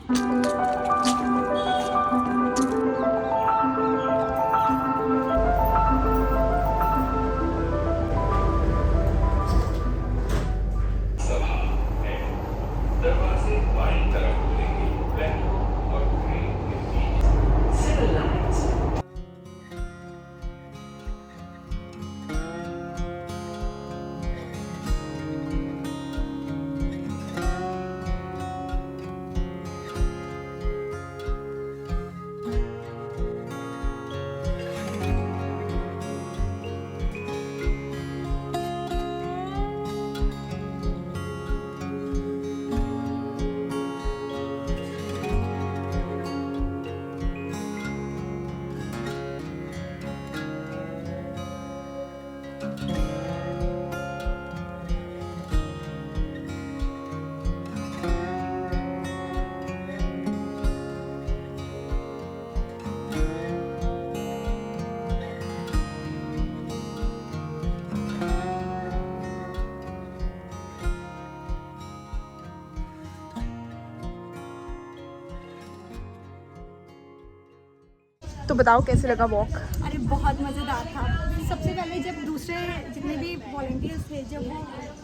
तो बताओ कैसे लगा वॉक? अरे बहुत मज़ेदार था। सबसे पहले जब दूसरे जितने भी वॉलंटियर्स थे जब वो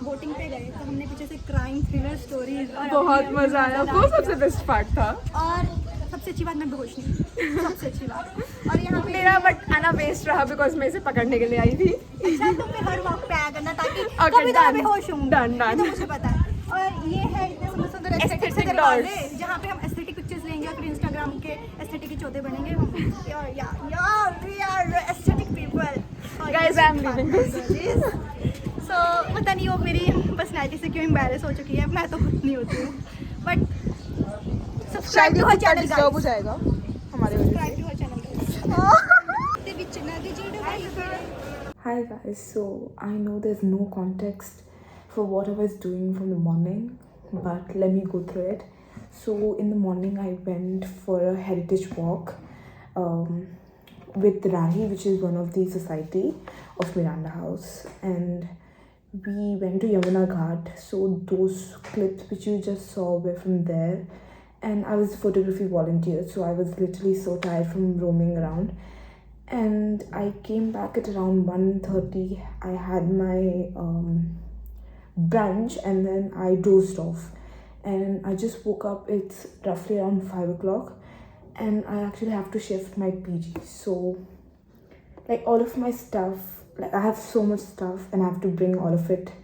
बोटिंग पे गए तो हमने पीछे से क्राइम थ्रिलर स्टोरीज और बहुत मजा आया, वो सबसे बेस्ट पार्ट था। और सबसे अच्छी बात मैं बेहोश नहीं थी, सबसे अच्छी बात। और यहाँ पे मेरा बट आना वेस्ट रहा बिकॉज मैं इसे पकड़ने के लिए आई थी। अच्छा तो फिर हर वक्त पे आया करना ताकि Okay, कभी तो मैं done. बेहोश हूँ, Done, done. ये तो मुझे पता है। और ये है इतने सुंदर सुंदर एस्थेटिक Aesthetic दरवाजे doors. जहाँ पे हम एस्थेटिक पिक्चर्स लेंगे और फिर इंस्टाग्राम के एस्थेटिक के चौथे बनेंगे हम। यार we are aesthetic people. Guys, I'm leaving this. So पता नहीं वो मेरी पर्सनैलिटी से क्यों एम्बैरेस हो चुकी है, मैं तो खुद नहीं होती हूँ बट शायद ये हर खुद का डिस्टर्ब हो जाएगा हमारे वजह से। Hi guys, so I know there's no context for what I was doing from the morning, but let me go through it. So in the morning I went for a heritage walk with Rahi, which is one of the society of Miranda House, and we went to Yamuna Ghat. So those clips which you just saw were from there, and I was a photography volunteer, so I was literally so tired from roaming around. And I came back at around 1:30. I had my brunch and then I dozed off. And I just woke up, it's roughly around 5 o'clock. And I actually have to shift my PG. So, like, all of my stuff, like, I have so much stuff and I have to bring all of it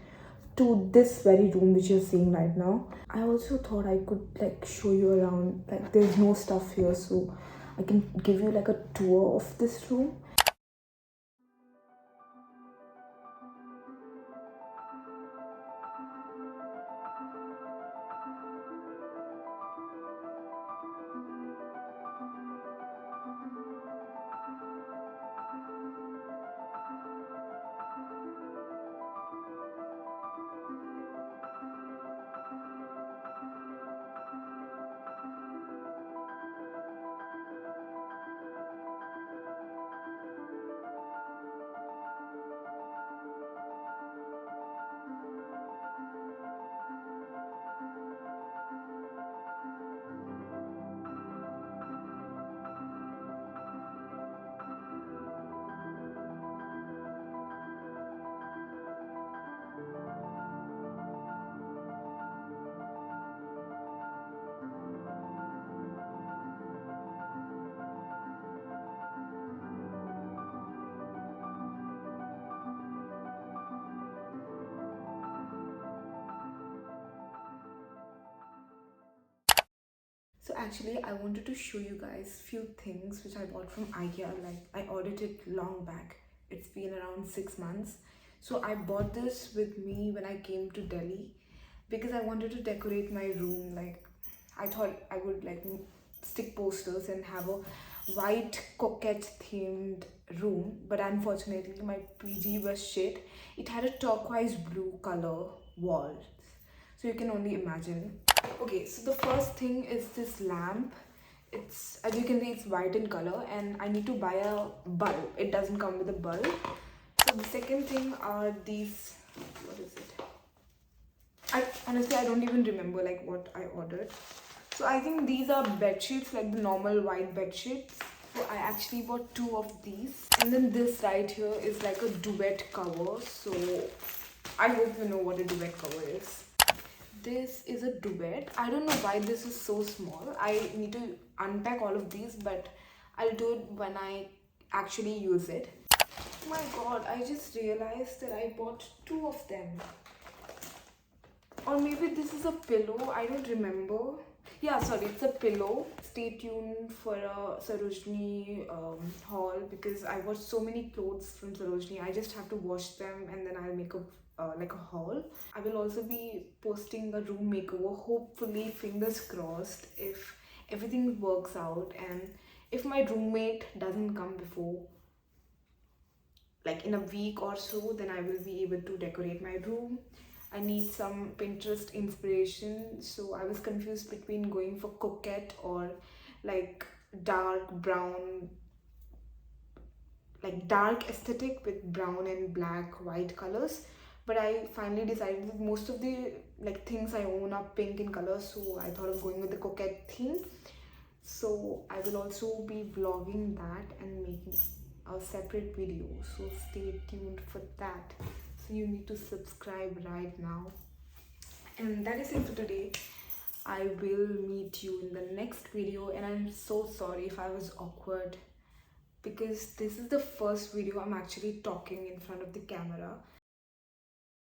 to this very room which you're seeing right now. I also thought I could, like, show you around. Like, there's no stuff here, so I can give you like a tour of this room. So actually I wanted to show you guys few things which I bought from ikea. Like, I ordered it long back, it's been around 6 months. So I bought this with me when I came to Delhi because I wanted to decorate my room. Like, I thought I would like stick posters and have a white coquette themed room, but unfortunately my PG was shit. It had a turquoise blue color walls, so you can only imagine. Okay, so the first thing is this lamp. It's, as you can see, it's white in color and I need to buy a bulb. It doesn't come with a bulb. So the second thing are these, what is it? I honestly, I don't even remember like what I ordered. So I think these are bed sheets, like the normal white bed sheets. So I actually bought 2 of these. And then this right here is like a duvet cover. So I hope you know what a duvet cover is. This is a duvet. I don't know why this is so small. I need to unpack all of these, but I'll do it when I actually use it. Oh my god, I just realized that I bought 2 of them. Or maybe this is a pillow. I don't remember. Yeah, sorry, it's a pillow. Stay tuned for a Sarojini haul because I bought so many clothes from Sarojini. I just have to wash them and then I'll make a like a haul. I will also be posting a room makeover. Hopefully, fingers crossed, if everything works out and if my roommate doesn't come before like in a week or so, then I will be able to decorate my room. I need some Pinterest inspiration, so I was confused between going for coquette or like dark brown, like dark aesthetic with brown and black white colors. But I finally decided that most of the like things I own are pink in color, so I thought of going with the coquette theme. So I will also be vlogging that and making a separate video, so stay tuned for that. So you need to subscribe right now. And that is it for today. I will meet you in the next video, and I'm so sorry if I was awkward because this is the first video I'm actually talking in front of the camera.